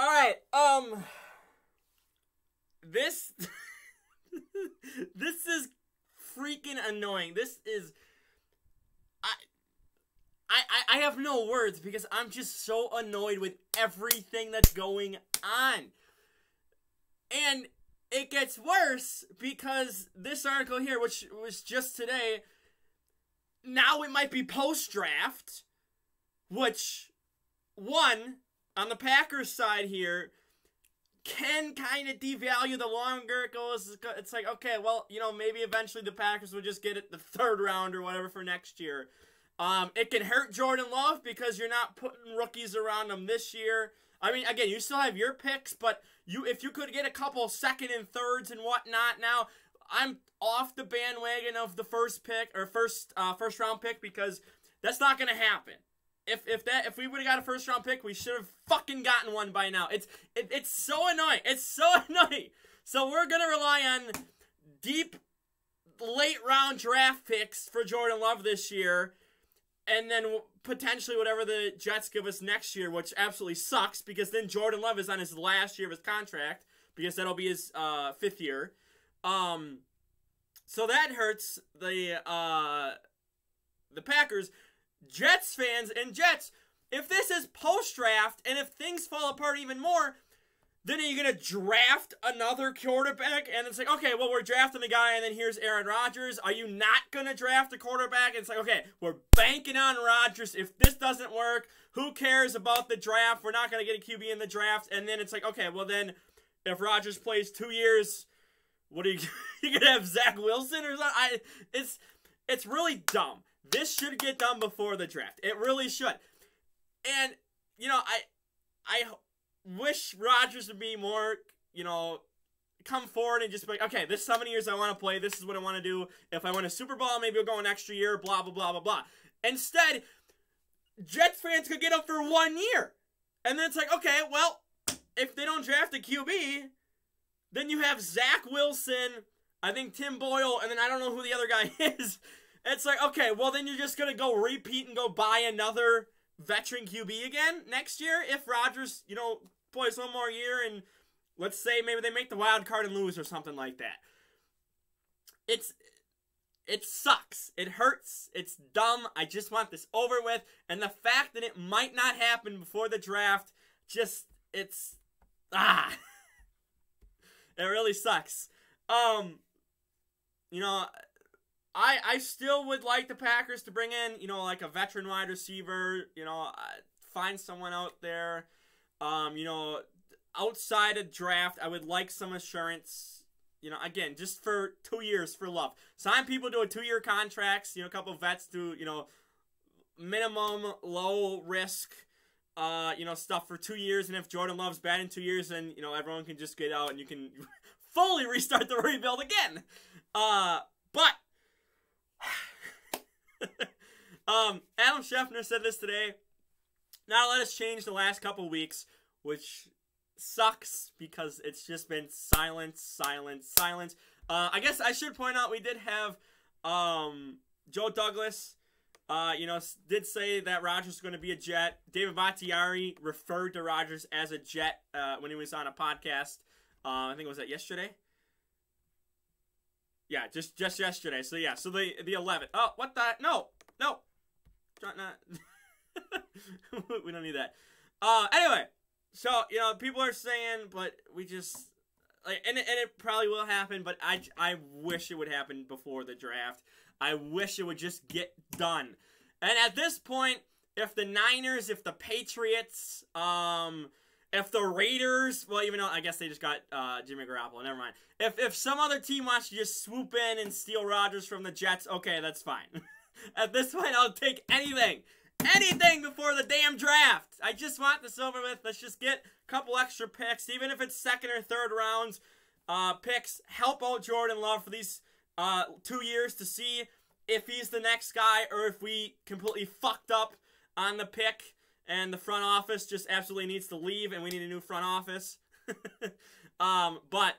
All right. This this is freaking annoying. This is I have no words because I'm just so annoyed with everything that's going on. And it gets worse because this article here, which was just today, now it might be post-draft, which, one, on the Packers side here, can kind of devalue the longer it goes. It's like, okay, well, maybe eventually the Packers will just get it the third round or whatever for next year. It can hurt Jordan Love because you're not putting rookies around him this year. I mean, again, you still have your picks, but if you could get a couple second and thirds and whatnot now, I'm off the bandwagon of the first pick or first round pick because that's not gonna happen. If we would have got a first round pick, we should have fucking gotten one by now. It's so annoying. It's so annoying. So we're gonna rely on deep late round draft picks for Jordan Love this year. And then potentially whatever the Jets give us next year, which absolutely sucks because then Jordan Love is on his last year of his contract because that'll be his fifth year. So that hurts the Packers. Jets fans and Jets, if this is post-draft and if things fall apart even more, then are you going to draft another quarterback? And it's like, okay, well, we're drafting a guy, and then here's Aaron Rodgers. Are you not going to draft a quarterback? And it's like, okay, we're banking on Rodgers. If this doesn't work, who cares about the draft? We're not going to get a QB in the draft. And then it's like, okay, well, then if Rodgers plays 2 years, what are you going to have Zach Wilson or something? It's really dumb. This should get done before the draft. It really should. And, I wish Rodgers would be more, come forward and just be like, okay, this is how many years I want to play. This is what I want to do. If I win a Super Bowl, maybe we'll go an extra year, blah, blah, blah, blah, blah. Instead, Jets fans could get up for 1 year. And then it's like, okay, well, if they don't draft a QB, then you have Zach Wilson, I think Tim Boyle, and then I don't know who the other guy is. It's like, okay, well, then you're just going to go repeat and go buy another veteran QB again next year if Rodgers, plays one more year and let's say maybe they make the wild card and lose or something like that. It sucks. It hurts. It's dumb. I just want this over with. And the fact that it might not happen before the draft, it really sucks. I still would like the Packers to bring in, like a veteran wide receiver, find someone out there. Outside of draft, I would like some assurance, again, just for 2 years for Love. Sign people to a 2-year contracts, a couple vets do, minimum low risk, stuff for 2 years. And if Jordan Love's bad in 2 years, then, everyone can just get out and you can fully restart the rebuild again. But Adam Schefter said this today. Now let us change the last couple weeks, which sucks because it's just been silence, silence, silence. I guess I should point out we did have Joe Douglas, did say that Rodgers is going to be a Jet. David Bakhtiari referred to Rodgers as a Jet when he was on a podcast. I think it was yesterday. Yeah, just yesterday. So yeah, so the 11th. Oh, what the? No. Not. We don't need that. Anyway, so people are saying, but we just and it probably will happen, but I wish it would happen before the draft. I wish it would just get done. And at this point, if the Niners, if the Patriots, if the Raiders, well, even though I guess they just got Jimmy Garoppolo, never mind. If some other team wants to just swoop in and steal Rodgers from the Jets, okay, that's fine. At this point, I'll take anything before the damn draft. I just want this over with. Let's just get a couple extra picks, even if it's second or third rounds picks. Help out Jordan Love for these 2 years to see if he's the next guy or if we completely fucked up on the pick and the front office just absolutely needs to leave and we need a new front office. But,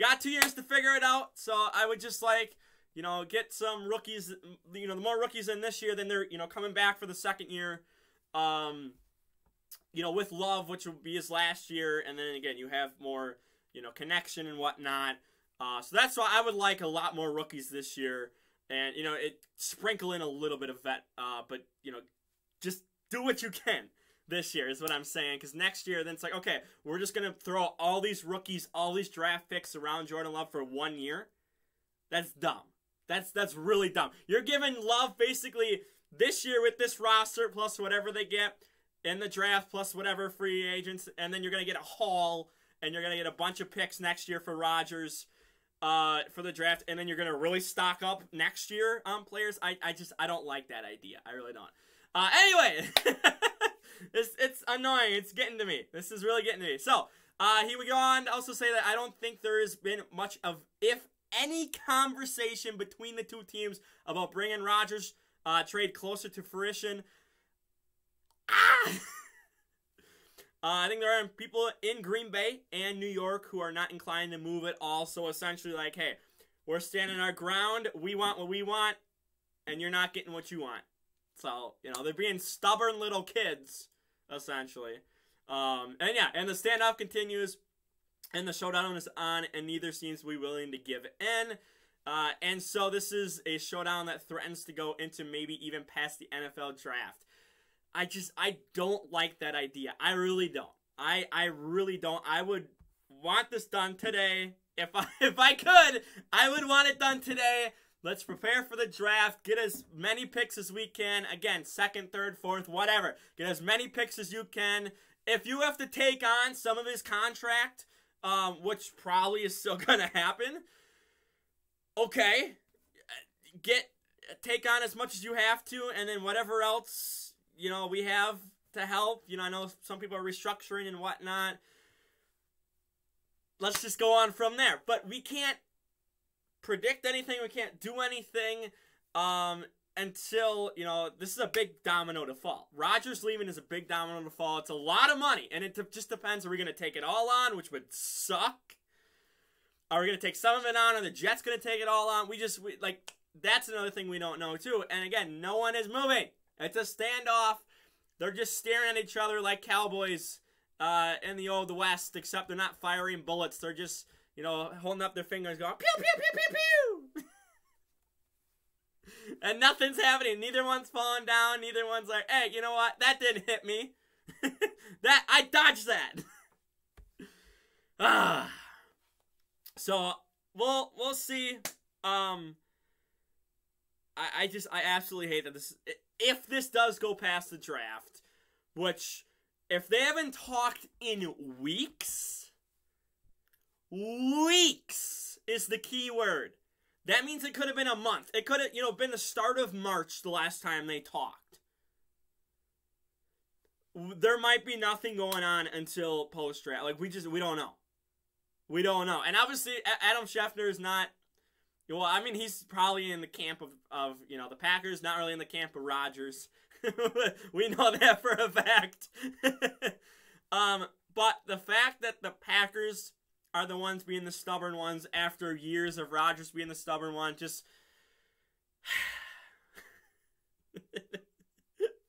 got 2 years to figure it out, so I would just get some rookies, the more rookies in this year, then they're, coming back for the second year. with Love, which will be his last year, and then again, you have more, connection and whatnot. So that's why I would like a lot more rookies this year, and, sprinkle in a little bit of vet, but, just do what you can this year is what I'm saying, because next year, then it's like, okay, we're just going to throw all these rookies, all these draft picks around Jordan Love for 1 year. That's dumb. That's really dumb. You're giving Love basically this year with this roster plus whatever they get in the draft plus whatever free agents, and then you're going to get a haul, and you're going to get a bunch of picks next year for Rodgers for the draft, and then you're going to really stock up next year on players. I don't like that idea. I really don't. Anyway, it's annoying. It's getting to me. This is really getting to me. So, here we go on to also say that I don't think there has been much of, if any, conversation between the two teams about bringing Rodgers' trade closer to fruition. I think there are people in Green Bay and New York who are not inclined to move at all. So essentially like, hey, we're standing our ground. We want what we want, and you're not getting what you want. So, they're being stubborn little kids, essentially. And the standoff continues, and the showdown is on, and neither seems to be willing to give in. And so this is a showdown that threatens to go into maybe even past the NFL draft. I don't like that idea. I really don't. I really don't. I would want this done today. If I could, I would want it done today. Let's prepare for the draft. Get as many picks as we can. Again, second, third, fourth, whatever. Get as many picks as you can. If you have to take on some of his contract, which probably is still going to happen, okay. Take on as much as you have to, and then whatever else, we have to help. I know some people are restructuring and whatnot. Let's just go on from there. But we can't predict anything. We can't do anything until, this is a big domino to fall. Rodgers leaving is a big domino to fall. It's a lot of money, and it just depends. Are we going to take it all on, which would suck? Are we going to take some of it on? Are the Jets going to take it all on? That's another thing we don't know, too. And again, no one is moving. It's a standoff. They're just staring at each other like cowboys in the West, except they're not firing bullets. They're just, holding up their fingers going, pew, pew, pew, pew, pew. And nothing's happening. Neither one's falling down. Neither one's like, hey, you know what? That didn't hit me. I dodged that. So, we'll see. I absolutely hate that if this does go past the draft, which, if they haven't talked in weeks is the key word. That means it could have been a month. It could have, been the start of March the last time they talked. There might be nothing going on until post-draft. We don't know. We don't know. And obviously, Adam Schefter is not, he's probably in the camp of the Packers, not really in the camp of Rodgers. We know that for a fact. But the fact that the Packers are the ones being the stubborn ones after years of Rodgers being the stubborn one, just...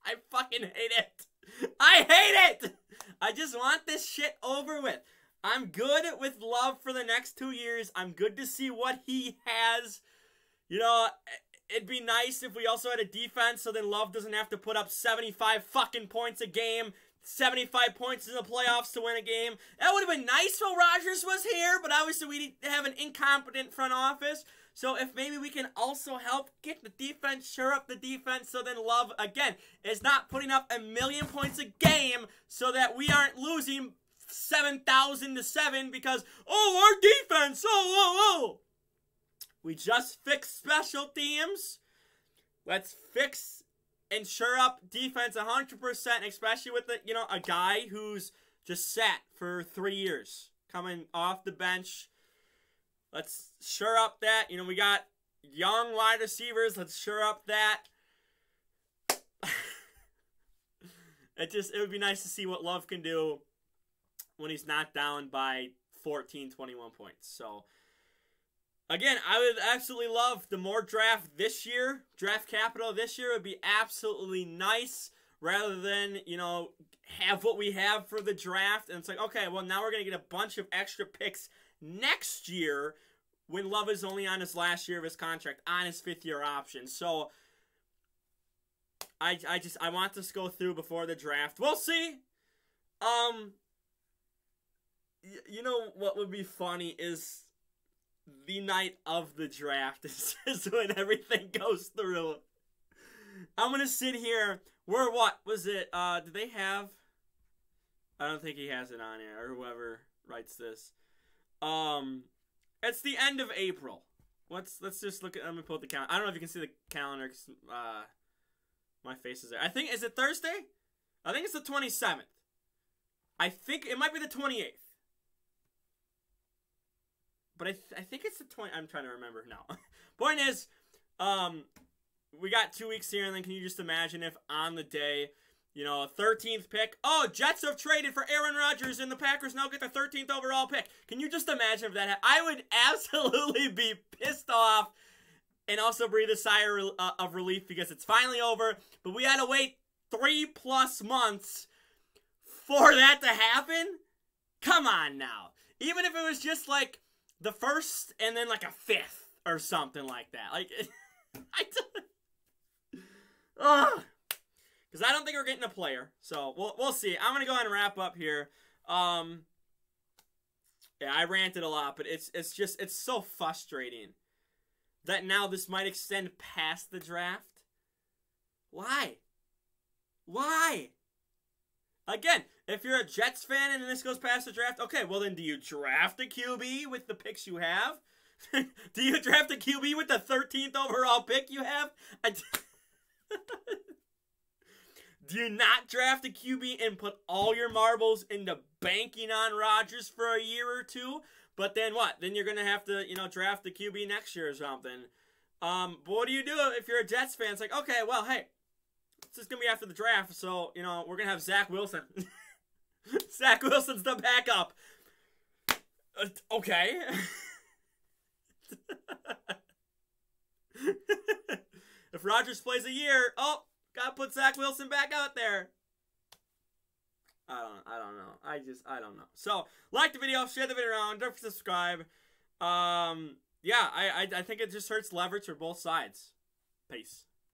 I fucking hate it. I hate it! I just want this shit over with. I'm good with Love for the next 2 years. I'm good to see what he has. It'd be nice if we also had a defense so then Love doesn't have to put up 75 fucking points a game, 75 points in the playoffs to win a game. That would have been nice while Rodgers was here, but obviously we have an incompetent front office. So if maybe we can also help get the defense, shore up the defense, so then Love, again, is not putting up 1 million points a game so that we aren't losing 7,000 to 7 because, our defense, We just fixed special teams. Let's fix and shore up defense 100%, especially with a guy who's just sat for 3 years, coming off the bench. Let's shore up that. We got young wide receivers. Let's shore up that. It would be nice to see what Love can do when he's not down by 14, 21 points. So, again, I would absolutely love the more draft capital this year would be absolutely nice. rather than, you know, have what we have for the draft. And it's like, okay, well, now we're going to get a bunch of extra picks next year when Love is only on his last year of his contract, on his 5th-year option. So I want this to go through before the draft. We'll see. You know what would be funny is the night of the draft is when everything goes through. I'm going to sit here. What was it? Did they have? I don't think he has it on here, or whoever writes this. It's the end of April. Let's just look at. Let me pull up the calendar. I don't know if you can see the calendar. 'Cause, my face is there. I think, is it Thursday? I think it's the 27th. I think it might be the 28th. But I think it's the 20th. I'm trying to remember now. Point is, we got 2 weeks here, and then can you just imagine if on the day, you know, 13th pick, oh, Jets have traded for Aaron Rodgers, and the Packers now get the 13th overall pick. Can you just imagine if that happened? I would absolutely be pissed off and also breathe a sigh of relief because it's finally over. But we had to wait 3+ months for that to happen? Come on now. Even if it was just like the 1st and then like a 5th or something like that. Like, because I don't think we're getting a player. So we'll see. I'm gonna go ahead and wrap up here. Yeah, I ranted a lot, but it's so frustrating that now this might extend past the draft. Why? Again, if you're a Jets fan and this goes past the draft, okay, well then do you draft a QB with the picks you have? Do you draft a QB with the 13th overall pick you have? Do you not draft a QB and put all your marbles into banking on Rodgers for a year or two? But then what? Then you're going to have to, you know, draft the QB next year or something. But what do you do if you're a Jets fan? It's like, okay, well, hey, it's just going to be after the draft, so, you know, we're going to have Zach Wilson. Zach Wilson's the backup. Okay. If Rodgers plays a year, oh, gotta put Zach Wilson back out there. I don't know. I don't know. So, like the video, share the video around, don't forget to subscribe. Yeah, I think it just hurts leverage for both sides. Peace.